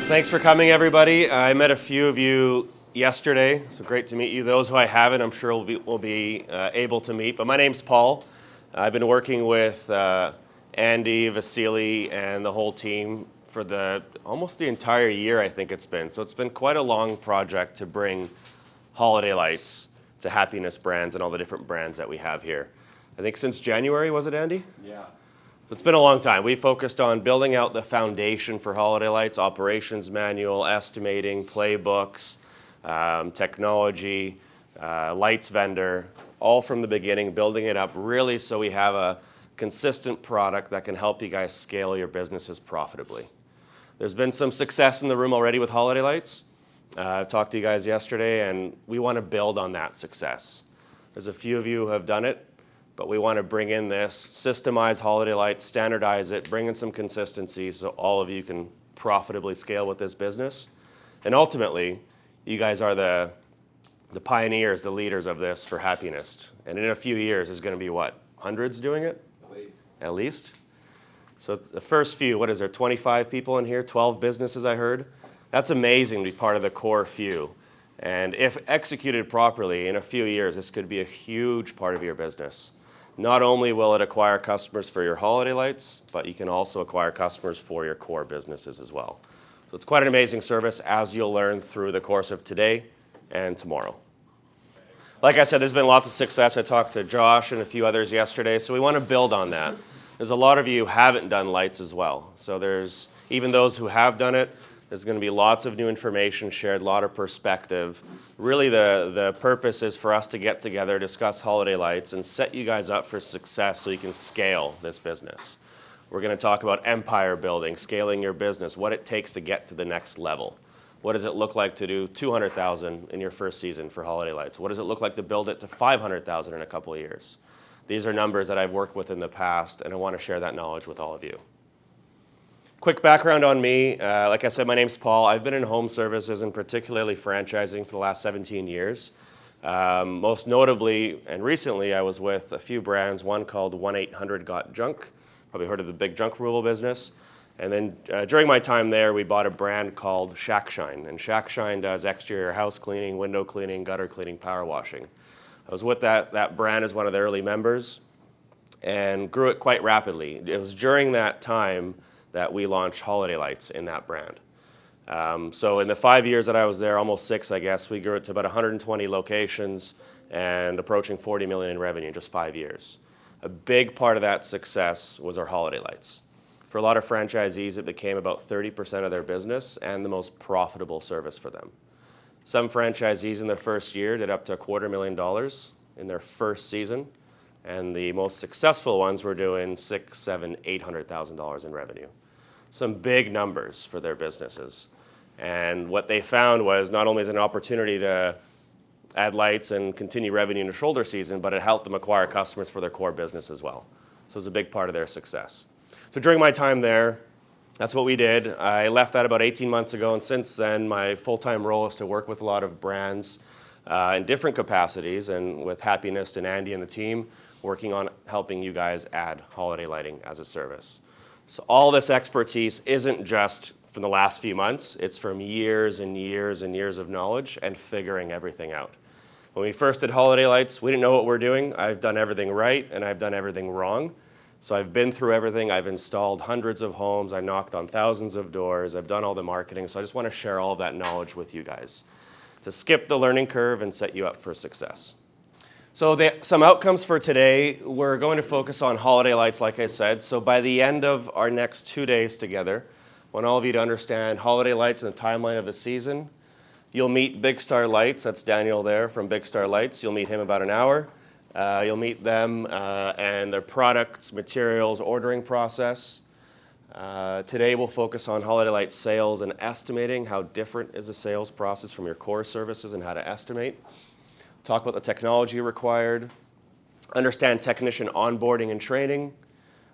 Thanks for coming, everybody. I met a few of you yesterday, so great to meet you. Those who I haven't, I'm sure will be able to meet. But my name's Paul. I've been working with Andy, Vasily, and the whole team for almost the entire year, I think it's been. So it's been quite a long project to bring holiday lights to Happiness Brands and all the different brands that we have here. I think since January, was it, Andy? Yeah. It's been a long time. We focused on building out the foundation for holiday lights, operations manual, estimating, playbooks, technology, lights vendor, all from the beginning, building it up really so we have a consistent product that can help you guys scale your businesses profitably. There's been some success in the room already with holiday lights. I talked to you guys yesterday, and we want to build on that success. There's a few of you who have done it, but we want to bring in this, systemize holiday lights, standardize it, bring in some consistency so all of you can profitably scale with this business. And ultimately, you guys are the pioneers, the leaders of this for Happiness. And in a few years, there's going to be what? Hundreds doing it? At least? So it's the first few, what is there, 25 people in here, 12 businesses I heard? That's amazing to be part of the core few. And if executed properly, in a few years, this could be a huge part of your business. Not only will it acquire customers for your holiday lights, but you can also acquire customers for your core businesses as well. So it's quite an amazing service, as you'll learn through the course of today and tomorrow. Like I said, there's been lots of success. I talked to Josh and a few others yesterday, so we want to build on that. There's a lot of you who haven't done lights as well. So there's, even those who have done it, there's going to be lots of new information shared, a lot of perspective. Really the purpose is for us to get together, discuss holiday lights, and set you guys up for success so you can scale this business. We're going to talk about empire building, scaling your business, what it takes to get to the next level. What does it look like to do $200,000 in your first season for holiday lights? What does it look like to build it to $500,000 in a couple of years? These are numbers that I've worked with in the past, and I want to share that knowledge with all of you. Quick background on me. Like I said, my name's Paul. I've been in home services and particularly franchising for the last 17 years. Most notably and recently, I was with a few brands, one called 1-800-GOT-JUNK. Probably heard of the big junk removal business. And then during my time there, we bought a brand called Shack Shine. And Shack Shine does exterior house cleaning, window cleaning, gutter cleaning, power washing. I was with that brand as one of the early members and grew it quite rapidly. It was during that time that we launched holiday lights in that brand. So in the 5 years that I was there, almost 6, I guess, we grew it to about 120 locations and approaching 40 million in revenue in just 5 years. A big part of that success was our holiday lights. For a lot of franchisees, it became about 30% of their business and the most profitable service for them. Some franchisees in their first year did up to $250,000 in their first season, and the most successful ones were doing $600,000, $700,000, $800,000 in revenue. Some big numbers for their businesses. And what they found was not only is it an opportunity to add lights and continue revenue in the shoulder season, but it helped them acquire customers for their core business as well. So it was a big part of their success. So during my time there, that's what we did. I left that about 18 months ago, and since then, my full-time role is to work with a lot of brands in different capacities, and with Happiness and Andy and the team, working on helping you guys add holiday lighting as a service. So all this expertise isn't just from the last few months, it's from years and years and years of knowledge and figuring everything out. When we first did holiday lights, we didn't know what we're doing. I've done everything right and I've done everything wrong. So I've been through everything. I've installed hundreds of homes. I knocked on thousands of doors. I've done all the marketing. So I just want to share all of that knowledge with you guys to skip the learning curve and set you up for success. So some outcomes for today, we're going to focus on holiday lights, like I said. So by the end of our next 2 days together, I want all of you to understand holiday lights and the timeline of the season. You'll meet Big Star Lights. That's Daniel there from Big Star Lights. You'll meet him about an hour. You'll meet them and their products, materials, ordering process. Today we'll focus on holiday light sales and estimating. How different is the sales process from your core services and how to estimate. Talk about the technology required. Understand technician onboarding and training.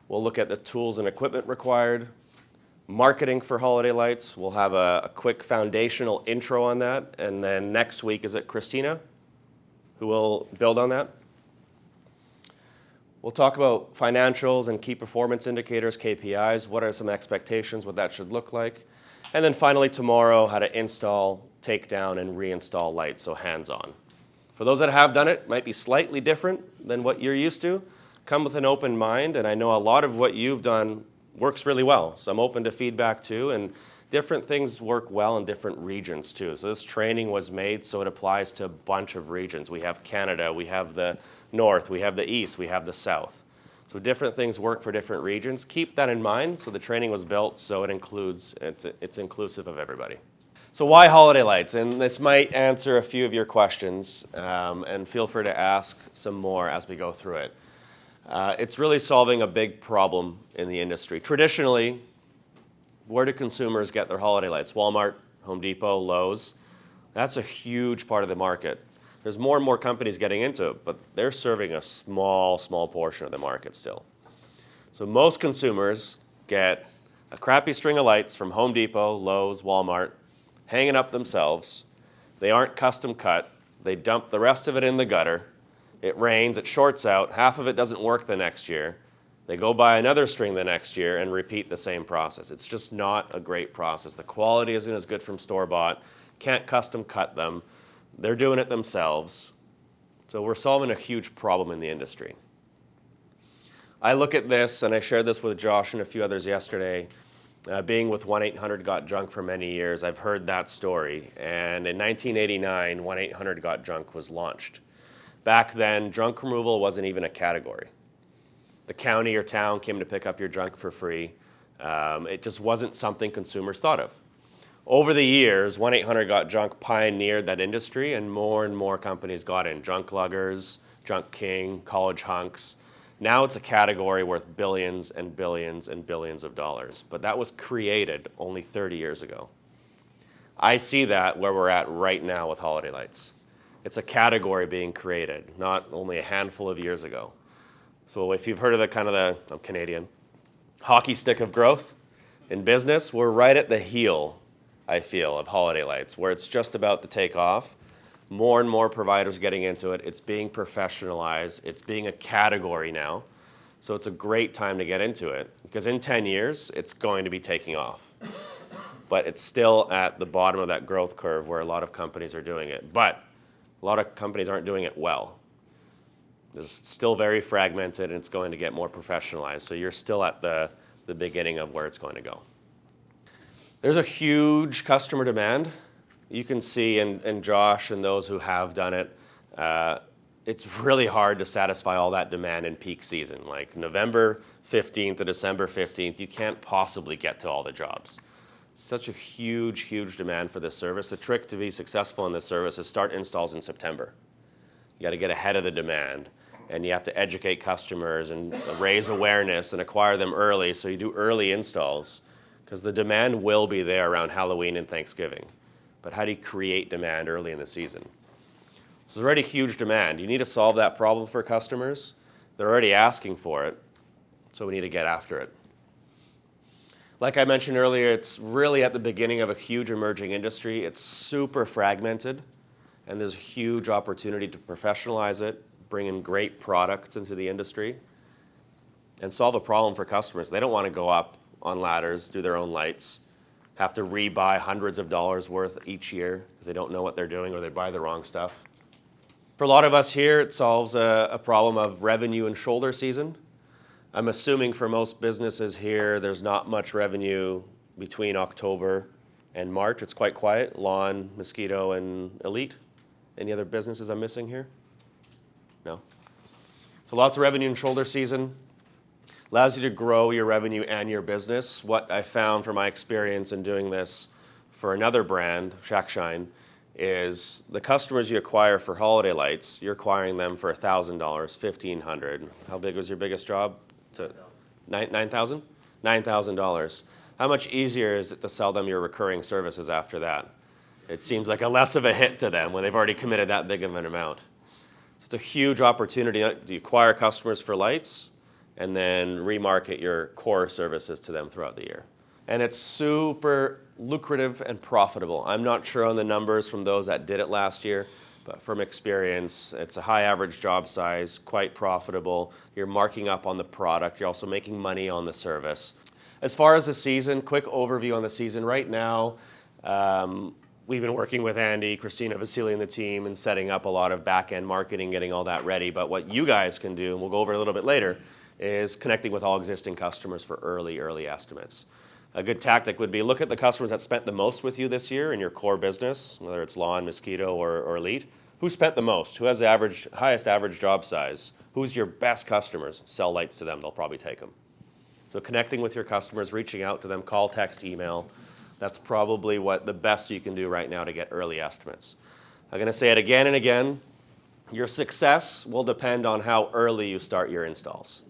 We'll look at the tools and equipment required. Marketing for holiday lights. We'll have a quick foundational intro on that. And then next week, is it Christina who will build on that? We'll talk about financials and key performance indicators, KPIs, what are some expectations, what that should look like. And then finally tomorrow, how to install, take down, and reinstall lights, so hands-on. For those that have done it, might be slightly different than what you're used to. Come with an open mind, and I know a lot of what you've done works really well, so I'm open to feedback too, and different things work well in different regions too. So this training was made so it applies to a bunch of regions. We have Canada, we have the North, we have the East, we have the South. So different things work for different regions. Keep that in mind. So the training was built so it's inclusive of everybody. So why holiday lights? And this might answer a few of your questions, and feel free to ask some more as we go through it. It's really solving a big problem in the industry. Traditionally, where do consumers get their holiday lights? Walmart, Home Depot, Lowe's. That's a huge part of the market. There's more and more companies getting into it, but they're serving a small portion of the market still. So most consumers get a crappy string of lights from Home Depot, Lowe's, Walmart, hanging up themselves. They aren't custom cut. They dump the rest of it in the gutter. It rains, it shorts out, half of it doesn't work the next year. They go buy another string the next year and repeat the same process. It's just not a great process. The quality isn't as good from store-bought, can't custom cut them. They're doing it themselves. So we're solving a huge problem in the industry. I look at this, and I shared this with Josh and a few others yesterday. Being with 1-800-GOT-JUNK for many years, I've heard that story. And in 1989, 1-800-GOT-JUNK was launched. Back then, junk removal wasn't even a category. The county or town came to pick up your junk for free. It just wasn't something consumers thought of. Over the years, 1-800-GOT-JUNK pioneered that industry, and more companies got in. Junk luggers, Junk King, college hunks. Now it's a category worth billions and billions and billions of dollars. But that was created only 30 years ago. I see that where we're at right now with holiday lights. It's a category being created, not only a handful of years ago. So if you've heard of I'm Canadian, hockey stick of growth in business, we're right at the heel, I feel, of holiday lights, where it's just about to take off. More and more providers getting into it. It's being professionalized. It's being a category now. So it's a great time to get into it, because in 10 years, it's going to be taking off. But it's still at the bottom of that growth curve where a lot of companies are doing it. But a lot of companies aren't doing it well. It's still very fragmented, and it's going to get more professionalized. So you're still at the beginning of where it's going to go. There's a huge customer demand. You can see, and Josh and those who have done it, it's really hard to satisfy all that demand in peak season. Like November 15th to December 15th, you can't possibly get to all the jobs. Such a huge demand for this service. The trick to be successful in this service is start installs in September. You got to get ahead of the demand, and you have to educate customers and raise awareness and acquire them early, so you do early installs, because the demand will be there around Halloween and Thanksgiving. But how do you create demand early in the season? So there's already huge demand. You need to solve that problem for customers. They're already asking for it, so we need to get after it. Like I mentioned earlier, it's really at the beginning of a huge emerging industry. It's super fragmented, and there's a huge opportunity to professionalize it, bring in great products into the industry, and solve a problem for customers. They don't want to go up on ladders, do their own lights, have to rebuy hundreds of dollars worth each year because they don't know what they're doing, or they buy the wrong stuff. For a lot of us here, it solves a problem of revenue and shoulder season. I'm assuming for most businesses here, there's not much revenue between October and March. It's quite quiet. Lawn, Mosquito, and Elite. Any other businesses I'm missing here? No. So lots of revenue in shoulder season. Allows you to grow your revenue and your business. What I found from my experience in doing this for another brand, Shack Shine, is the customers you acquire for holiday lights, you're acquiring them for $1,000, $1,500. How big was your biggest job? $9,000? $9,000. How much easier is it to sell them your recurring services after that? It seems like a less of a hit to them when they've already committed that big of an amount. So it's a huge opportunity to acquire customers for lights and then remarket your core services to them throughout the year. And it's super lucrative and profitable. I'm not sure on the numbers from those that did it last year, But from experience, it's a high average job size, quite profitable. You're marking up on the product. You're also making money on the service. As far as the season, quick overview on the season. Right now, we've been working with Andy, Christina, Vasily, and the team and setting up a lot of back-end marketing, getting all that ready. But what you guys can do, and we'll go over a little bit later, is connecting with all existing customers for early estimates. A good tactic would be look at the customers that spent the most with you this year in your core business, whether it's lawn, mosquito, or elite. Who spent the most? Who has the highest average job size? Who's your best customers? Sell lights to them. They'll probably take them. So connecting with your customers, reaching out to them, call, text, email. That's probably what the best you can do right now to get early estimates. I'm going to say it again and again. Your success will depend on how early you start your installs.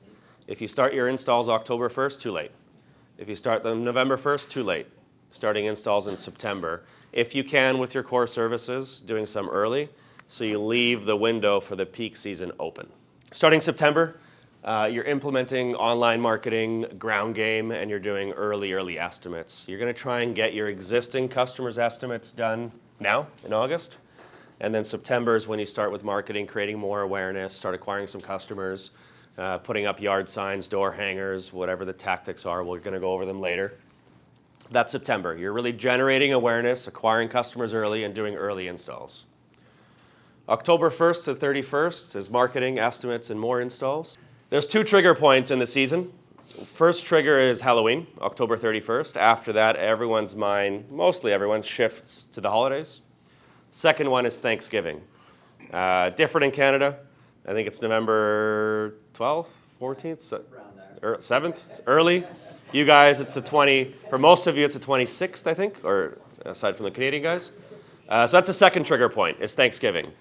If you start your installs October 1st, too late. If you start them November 1st, too late. Starting installs in September. If you can, with your core services, doing some early, so you leave the window for the peak season open. Starting September, you're implementing online marketing, ground game, and you're doing early estimates. You're going to try and get your existing customers' estimates done now in August. And then September is when you start with marketing, creating more awareness, start acquiring some customers, putting up yard signs, door hangers, whatever the tactics are. We're going to go over them later. That's September. You're really generating awareness, acquiring customers early, and doing early installs. October 1st to 31st is marketing, estimates, and more installs. There's 2 trigger points in the season. First trigger is Halloween, October 31st. After that, everyone's mind, mostly everyone, shifts to the holidays. Second one is Thanksgiving. Different in Canada. I think it's November 12th, 14th, 7th, early. You guys, it's the for most of you, it's the 26th, I think, or aside from the Canadian guys. So that's the second trigger point, is Thanksgiving.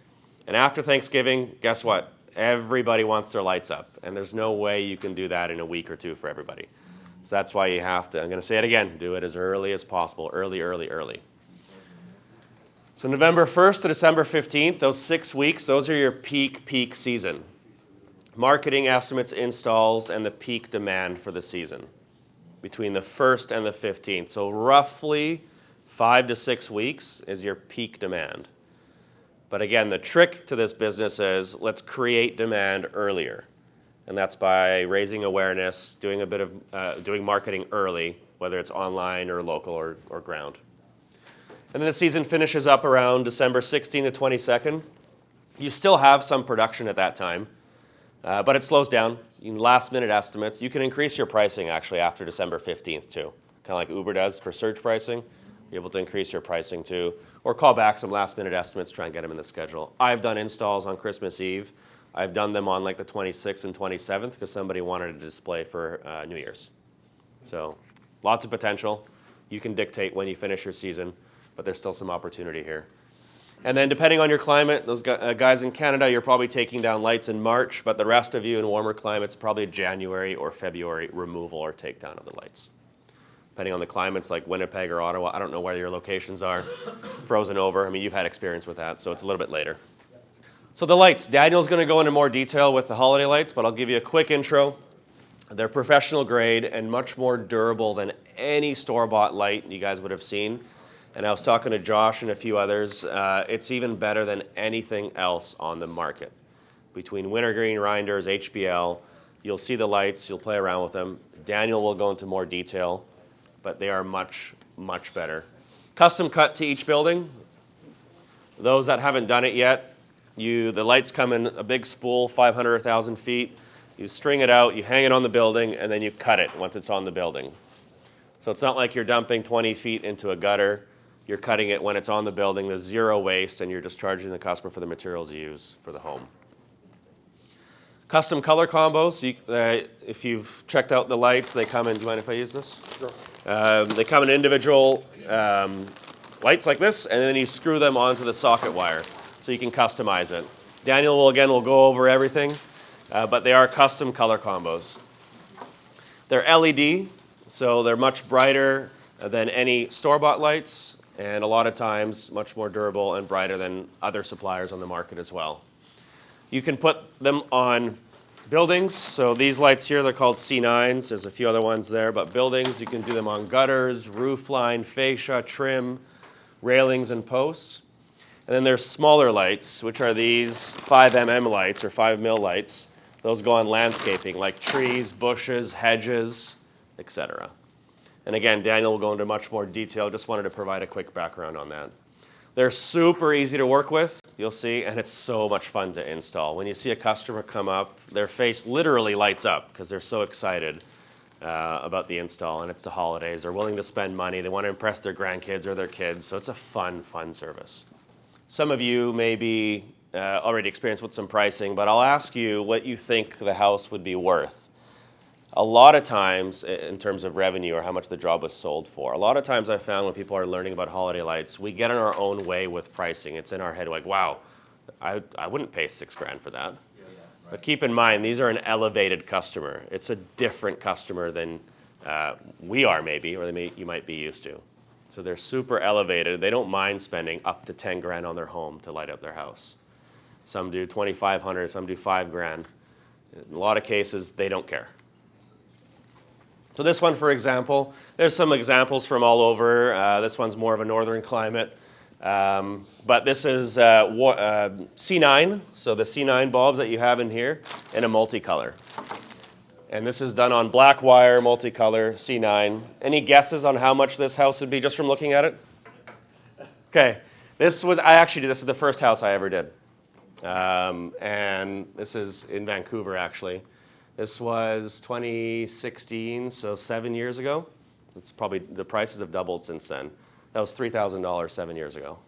And after Thanksgiving, guess what? Everybody wants their lights up, and there's no way you can do that in a week or two for everybody. So that's why you have to, I'm going to say it again, do it as early as possible, early. So November 1st to December 15th, those 6 weeks, those are your peak season. Marketing, estimates, installs, and the peak demand for the season between the 1st and the 15th. So roughly 5 to 6 weeks is your peak demand. But again, the trick to this business is let's create demand earlier. And that's by raising awareness, doing a bit of doing marketing early, whether it's online or local or ground. And then the season finishes up around December 16th to 22nd. You still have some production at that time, but it slows down. Last minute estimates. You can increase your pricing actually after December 15th too. Kind of like Uber does for surge pricing. You're able to increase your pricing too, or call back some last minute estimates, try and get them in the schedule. I've done installs on Christmas Eve. I've done them on like the 26th and 27th because somebody wanted a display for New Year's. So lots of potential. You can dictate when you finish your season, but there's still some opportunity here. And then depending on your climate, those guys in Canada, you're probably taking down lights in March, but the rest of you in warmer climates, probably January or February removal or takedown of the lights. Depending on the climates like Winnipeg or Ottawa, I don't know where your locations are, frozen over. I mean, you've had experience with that, so it's a little bit later. So the lights, Daniel's going to go into more detail with the holiday lights, but I'll give you a quick intro. They're professional grade and much more durable than any store-bought light you guys would have seen. And I was talking to Josh and a few others. It's even better than anything else on the market. Between wintergreen, Reinders, HBL, you'll see the lights, you'll play around with them. Daniel will go into more detail, but they are much better. Custom cut to each building. Those that haven't done it yet, the lights come in a big spool, 500 or 1,000 feet. You string it out, you hang it on the building, and then you cut it once it's on the building. So it's not like you're dumping 20 feet into a gutter. You're cutting it when it's on the building. There's zero waste, and you're just charging the customer for the materials you use for the home. Custom color combos. If you've checked out the lights, they come in. Do you mind if I use this? Sure. They come in individual lights like this, and then you screw them onto the socket wire, so you can customize it. Daniel will go over everything, but they are custom color combos. They're LED, so they're much brighter than any store-bought lights, and a lot of times much more durable and brighter than other suppliers on the market as well. You can put them on buildings. So these lights here, they're called C9s. There's a few other ones there, but buildings, you can do them on gutters, roof line, fascia, trim, railings, and posts. And then there's smaller lights, which are these 5 mm lights or 5 mil lights. Those go on landscaping, like trees, bushes, hedges, etc. And again, Daniel will go into much more detail. Just wanted to provide a quick background on that. They're super easy to work with, you'll see, and it's so much fun to install. When you see a customer come up, their face literally lights up because they're so excited about the install, and it's the holidays. They're willing to spend money. They want to impress their grandkids or their kids, so it's a fun service. Some of you may be already experienced with some pricing, but I'll ask you what you think the house would be worth. A lot of times, in terms of revenue or how much the job was sold for, a lot of times I've found when people are learning about holiday lights, we get in our own way with pricing. It's in our head like, wow, I wouldn't pay $6,000 for that. Yeah, right. But keep in mind, these are an elevated customer. It's a different customer than we are maybe, or you might be used to. So they're super elevated. They don't mind spending up to $10,000 on their home to light up their house. Some do $2,500, some do $5,000. In a lot of cases, they don't care. So this one, for example, there's some examples from all over. This one's more of a northern climate. But this is C9, so the C9 bulbs that you have in here, in a multicolor. And this is done on black wire, multicolor, C9. Any guesses on how much this house would be just from looking at it? Okay, this is the first house I ever did. And this is in Vancouver, actually. This was 2016, so 7 years ago. It's probably, the prices have doubled since then. That was $3,000 7 years ago.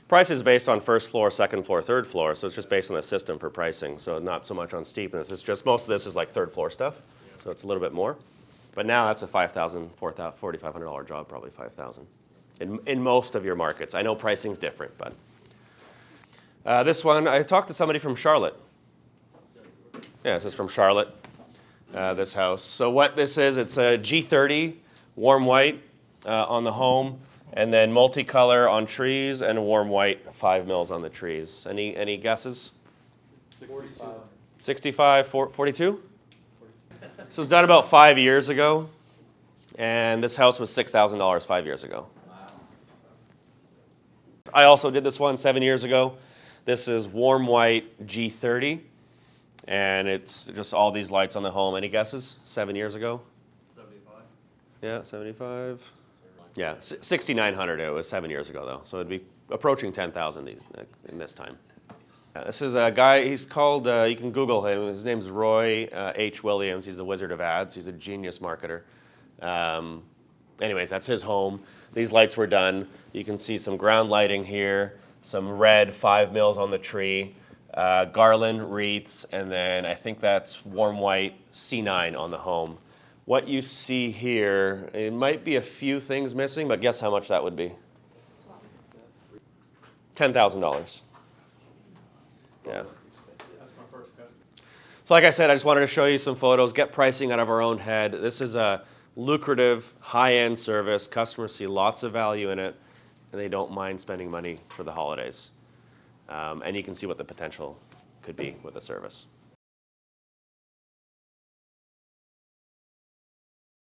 Price is based on first floor, second floor, third floor, so it's just based on the system for pricing, so not so much on steepness. It's just, most of this is like third floor stuff, so it's a little bit more. But now that's a $5,000, $4,500 job, probably $5,000 in most of your markets. I know pricing's different, but. This one, I talked to somebody from Charlotte. Yeah, this is from Charlotte, this house. So what this is, it's a G30, warm white on the home, and then multicolor on trees, and warm white 5 mils on the trees. Any guesses? 65. 65, 42? So it's done about 5 years ago, and this house was $6,000 5 years ago. Wow. I also did this one 7 years ago. This is warm white G30. And it's just all these lights on the home. Any guesses? 7 years ago? 75. Yeah, 75. Yeah, 6,900. It was 7 years ago, though. So it'd be approaching 10,000 in this time. This is a guy, he's called, you can Google him. His name's Roy H. Williams. He's the Wizard of Ads. He's a genius marketer. Anyways, that's his home. These lights were done. You can see some ground lighting here, some red 5 mils on the tree. Garland, wreaths, and then I think that's warm white C9 on the home. What you see here, it might be a few things missing, but guess how much that would be? $10,000. Yeah. That's my first customer. So like I said, I just wanted to show you some photos, get pricing out of our own head. This is a lucrative, high-end service. Customers see lots of value in it, and they don't mind spending money for the holidays. And you can see what the potential could be with the service.